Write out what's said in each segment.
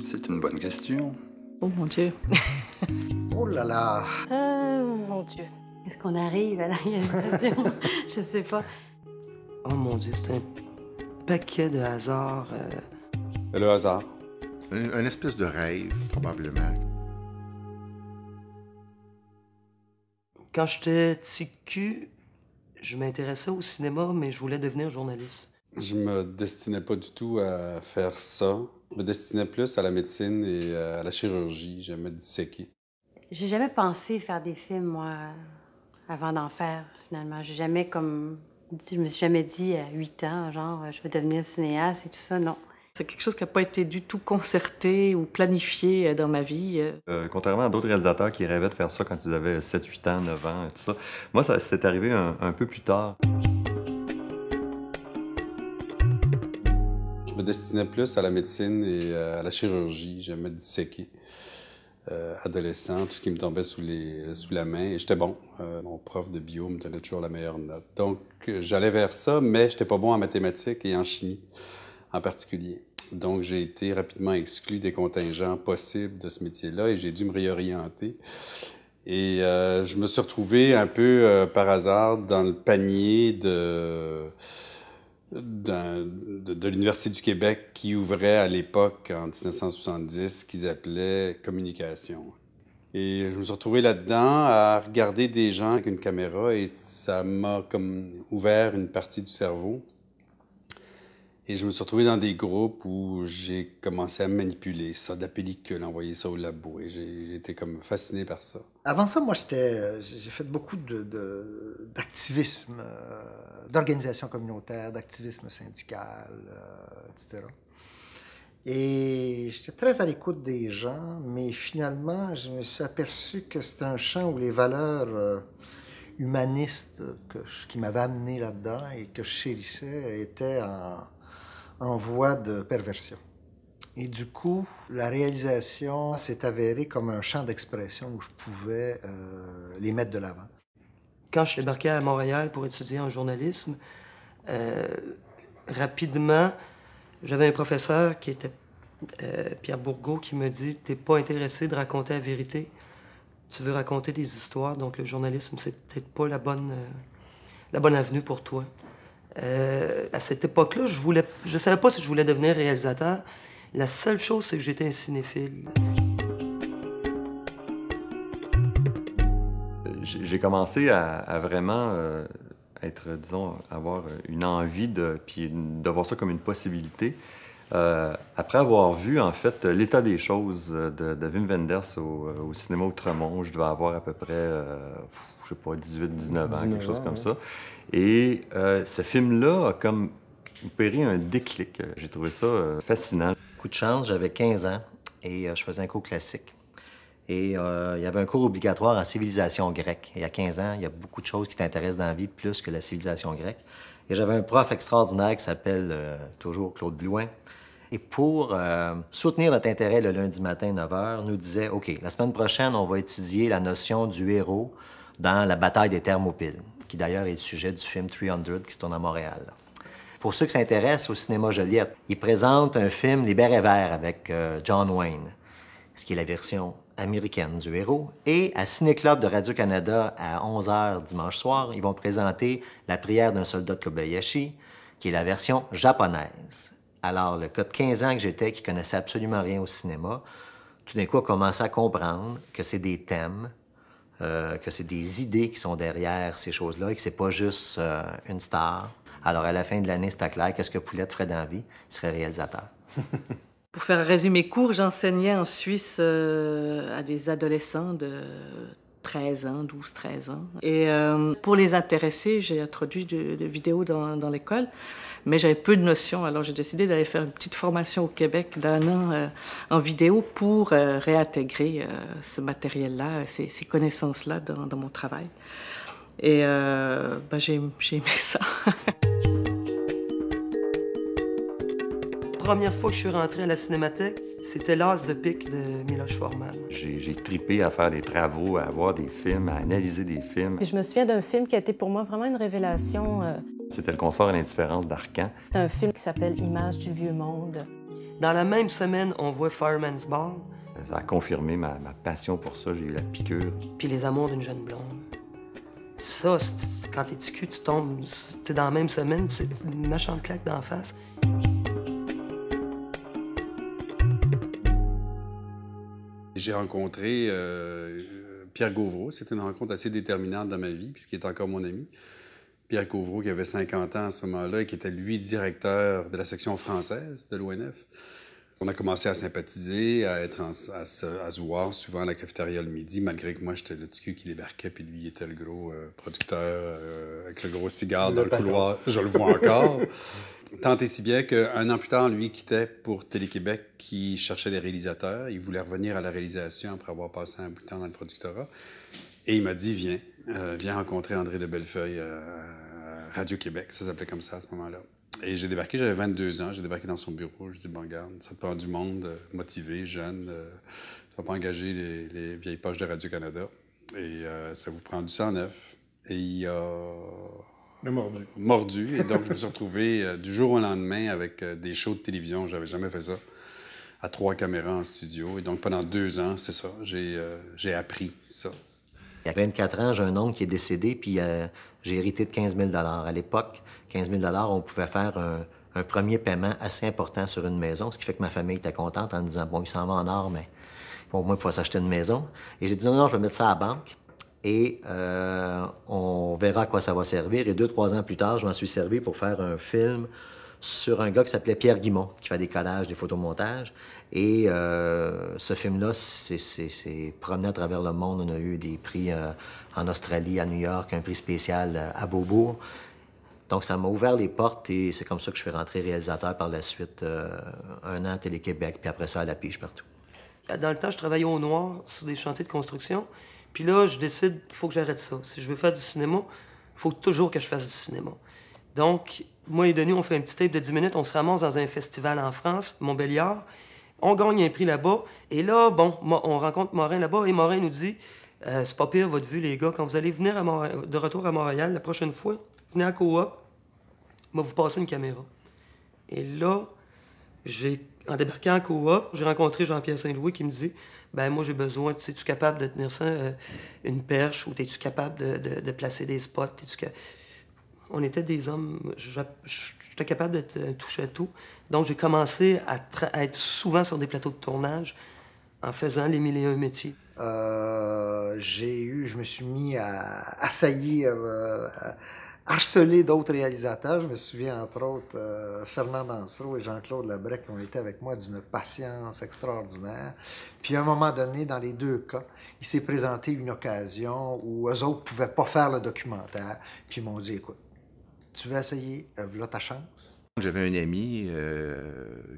C'est une bonne question. Oh mon Dieu. Oh là là. Mon Dieu. Est-ce qu'on arrive à la réalisation? Je sais pas. Oh mon Dieu, c'est un paquet de hasards. Le hasard. Un espèce de rêve, probablement. Quand j'étais petit cul, je m'intéressais au cinéma, mais je voulais devenir journaliste. Je me destinais pas du tout à faire ça. Je me destinais plus à la médecine et à la chirurgie. J'aimais disséquer. J'ai jamais pensé faire des films, moi, avant d'en faire, finalement. Je me suis jamais dit à 8 ans, genre, je veux devenir cinéaste et tout ça, non. C'est quelque chose qui n'a pas été du tout concerté ou planifié dans ma vie. Contrairement à d'autres réalisateurs qui rêvaient de faire ça quand ils avaient 7, 8 ans, 9 ans, et tout ça, moi, ça s'est arrivé un peu plus tard. Je me destinais plus à la médecine et à la chirurgie. J'aimais disséquer. Adolescent, tout ce qui me tombait sous la main. Et j'étais bon. Mon prof de bio me donnait toujours la meilleure note. Donc, j'allais vers ça, mais j'étais pas bon en mathématiques et en chimie en particulier. Donc, j'ai été rapidement exclu des contingents possibles de ce métier-là et j'ai dû me réorienter. Et je me suis retrouvé un peu par hasard dans le panier de l'Université du Québec qui ouvrait à l'époque, en 1970, qu'ils appelaient communication. Et je me suis retrouvé là-dedans à regarder des gens avec une caméra et ça m'a comme ouvert une partie du cerveau. Et je me suis retrouvé dans des groupes où j'ai commencé à manipuler ça, de la pellicule, envoyer ça au labo. Et j'ai été comme fasciné par ça. Avant ça, moi, j'ai fait beaucoup d'activisme, d'organisation communautaire, d'activisme syndical, etc. Et j'étais très à l'écoute des gens, mais finalement, je me suis aperçu que c'était un champ où les valeurs humanistes qui m'avaient amené là-dedans et que je chérissais étaient en voie de perversion. Et du coup, la réalisation s'est avérée comme un champ d'expression où je pouvais les mettre de l'avant. Quand je suis débarqué à Montréal pour étudier en journalisme, rapidement, j'avais un professeur qui était Pierre Bourgault qui me dit « T'es pas intéressé de raconter la vérité, tu veux raconter des histoires, donc le journalisme, c'est peut-être pas la bonne avenue pour toi. » À cette époque-là, je savais pas si je voulais devenir réalisateur. La seule chose, c'est que j'étais un cinéphile. J'ai commencé à vraiment avoir une envie puis de voir ça comme une possibilité. Après avoir vu, en fait, l'état des choses de Wim Wenders au cinéma Outremont, je devais avoir à peu près, je sais pas, 18-19 ans, quelque chose comme ça. Et ce film-là a comme opéré un déclic. J'ai trouvé ça fascinant. Coup de chance, j'avais 15 ans et je faisais un cours classique. Et il y avait un cours obligatoire en civilisation grecque. Et à 15 ans, il y a beaucoup de choses qui t'intéressent dans la vie plus que la civilisation grecque. Et j'avais un prof extraordinaire qui s'appelle toujours Claude Blouin. Et pour soutenir notre intérêt le lundi matin, 9 h, nous disait « OK, la semaine prochaine, on va étudier la notion du héros dans la bataille des Thermopyles, qui d'ailleurs est le sujet du film 300 qui se tourne à Montréal. » Pour ceux qui s'intéressent au cinéma Joliette, il présente un film Les Bérets Verts avec John Wayne, ce qui est la version américaine du héros. Et à Ciné-Club de Radio-Canada, à 11 h dimanche soir, ils vont présenter La prière d'un soldat de Kobayashi, qui est la version japonaise. Alors, le gars de 15 ans que j'étais, qui connaissait absolument rien au cinéma, tout d'un coup a commencé à comprendre que c'est des thèmes, que c'est des idées qui sont derrière ces choses-là et que c'est pas juste une star. Alors, à la fin de l'année, c'était clair, qu'est-ce que Poulette ferait dans la vie? Il serait réalisateur. Pour faire un résumé court, j'enseignais en Suisse à des adolescents de 13 ans, 12-13 ans. Et pour les intéresser, j'ai introduit de vidéos dans l'école, mais j'avais peu de notions. Alors j'ai décidé d'aller faire une petite formation au Québec d'1 an en vidéo pour réintégrer ce matériel-là, ces connaissances-là dans mon travail. Et j'ai aimé ça. La première fois que je suis rentré à la Cinémathèque, c'était L'As de pique de Miloš Forman. J'ai tripé à faire des travaux, à voir des films, à analyser des films. Je me souviens d'un film qui a été pour moi vraiment une révélation. C'était Le confort et l'indifférence d'Arcan. C'est un film qui s'appelle Images du vieux monde. Dans la même semaine, on voit Fireman's Ball. Ça a confirmé ma passion pour ça, j'ai eu la piqûre. Puis Les amours d'une jeune blonde. Ça, quand t'es ticu, tu tombes, t'es dans la même semaine, c'est une méchante claque d'en face. J'ai rencontré Pierre Gauvreau. C'était une rencontre assez déterminante dans ma vie, puisqu'il est encore mon ami. Pierre Gauvreau, qui avait 50 ans à ce moment-là et qui était, lui, directeur de la section française de l'ONF. On a commencé à sympathiser, à se voir souvent à la cafétéria le midi, malgré que moi, j'étais le petit cul qui débarquait, puis lui, il était le gros producteur avec le gros cigare dans le couloir. Je le vois encore. Tant et si bien qu'un an plus tard, lui quittait pour Télé-Québec, qui cherchait des réalisateurs. Il voulait revenir à la réalisation après avoir passé un bout de temps dans le productorat. Et il m'a dit, viens rencontrer André de Bellefeuille à Radio-Québec. Ça s'appelait comme ça à ce moment-là. Et j'ai débarqué, j'avais 22 ans. J'ai débarqué dans son bureau. Je dis, bon, regarde, ça te prend du monde motivé, jeune. Ça va pas engager les vieilles poches de Radio-Canada. Et ça vous prend du sang neuf. Et il a... mordu. Et donc, je me suis retrouvé du jour au lendemain avec des shows de télévision. J'avais jamais fait ça. À 3 caméras en studio. Et donc, pendant 2 ans, c'est ça. J'ai appris ça. Il y a 24 ans, j'ai un oncle qui est décédé, puis j'ai hérité de 15 000 À l'époque, 15 000 on pouvait faire un premier paiement assez important sur une maison, ce qui fait que ma famille était contente en disant, bon, il s'en va en or, mais au moins, il faut s'acheter une maison. Et j'ai dit, non, je vais mettre ça à la banque. Et on verra à quoi ça va servir. Et 2-3 ans plus tard, je m'en suis servi pour faire un film sur un gars qui s'appelait Pierre Guimont, qui fait des collages, des photomontages. Et ce film-là, c'est promené à travers le monde. On a eu des prix en Australie, à New York, un prix spécial à Beaubourg. Donc, ça m'a ouvert les portes et c'est comme ça que je suis rentré réalisateur par la suite. 1 an à Télé-Québec, puis après ça, à la pige partout. Dans le temps, je travaillais au noir sur des chantiers de construction. Puis là, je décide, il faut que j'arrête ça. Si je veux faire du cinéma, il faut toujours que je fasse du cinéma. Donc, moi et Denis, on fait un petit tape de 10 minutes. On se ramasse dans un festival en France, Montbéliard. On gagne un prix là-bas. Et là, bon, on rencontre Morin là-bas. Et Morin nous dit, c'est pas pire votre vue, les gars. Quand vous allez venir de retour à Montréal, la prochaine fois, venez à Coop, moi, vous passez une caméra. Et là, en débarquant à Coop, j'ai rencontré Jean-Pierre Saint-Louis qui me dit, ben moi, j'ai besoin, es-tu capable de tenir ça, une perche, ou es-tu capable de placer des spots? On était des hommes, j'étais capable de toucher à tout. Donc, j'ai commencé à être souvent sur des plateaux de tournage en faisant les 1001 métiers. Je me suis mis à assaillir, à harceler d'autres réalisateurs. Je me souviens, entre autres, Fernand Dansereau et Jean-Claude Labrec, qui ont été avec moi d'une patience extraordinaire. Puis, à un moment donné, dans les 2 cas, il s'est présenté une occasion où eux autres ne pouvaient pas faire le documentaire. Puis, ils m'ont dit, écoute, tu veux essayer? Voilà ta chance. J'avais un ami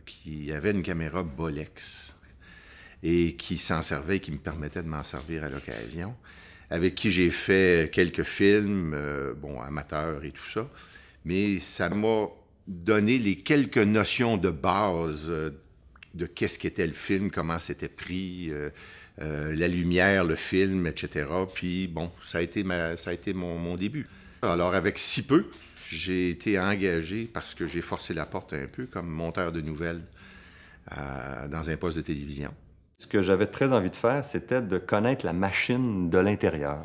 qui avait une caméra Bolex et qui s'en servait, qui me permettait de m'en servir à l'occasion, avec qui j'ai fait quelques films, amateurs et tout ça, mais ça m'a donné les quelques notions de base de qu'est-ce qu'était le film, comment c'était pris, la lumière, le film, etc. Puis bon, ça a été mon début. Alors avec si peu, j'ai été engagé parce que j'ai forcé la porte un peu comme monteur de nouvelles dans un poste de télévision. Ce que j'avais très envie de faire, c'était de connaître la machine de l'intérieur.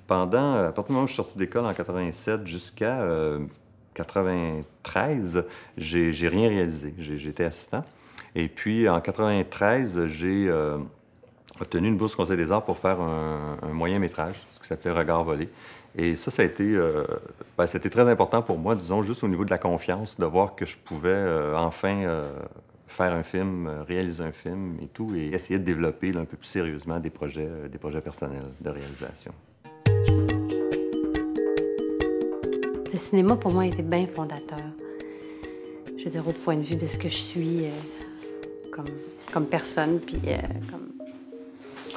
À partir du moment où je suis sorti d'école en 87 jusqu'à 93, j'ai rien réalisé. J'étais assistant. Et puis, en 93, j'ai obtenu une bourse au Conseil des arts pour faire un moyen-métrage, ce qui s'appelait Regard volé. Et ça a été c'était très important pour moi, disons, juste au niveau de la confiance, de voir que je pouvais enfin faire un film, réaliser un film et tout, et essayer de développer là, un peu plus sérieusement des projets personnels de réalisation. Le cinéma, pour moi, a été bien fondateur. Je veux dire, au point de vue de ce que je suis comme personne, puis comme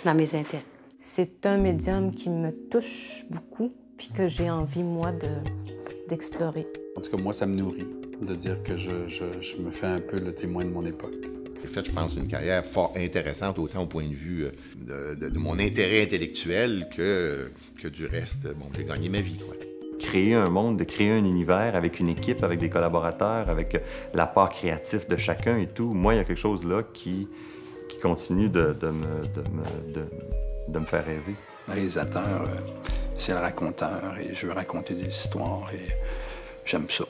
dans mes intérêts. C'est un médium qui me touche beaucoup, puis que j'ai envie, moi, d'explorer. En tout cas, moi, ça me nourrit de dire que je me fais un peu le témoin de mon époque. J'ai fait, je pense, une carrière fort intéressante, autant au point de vue de mon intérêt intellectuel que du reste. Bon, j'ai gagné ma vie, quoi. Créer un monde, de créer un univers avec une équipe, avec des collaborateurs, avec l'apport créatif de chacun et tout. Moi, il y a quelque chose là qui continue de me faire rêver. Le réalisateur, c'est le raconteur et je veux raconter des histoires et j'aime ça.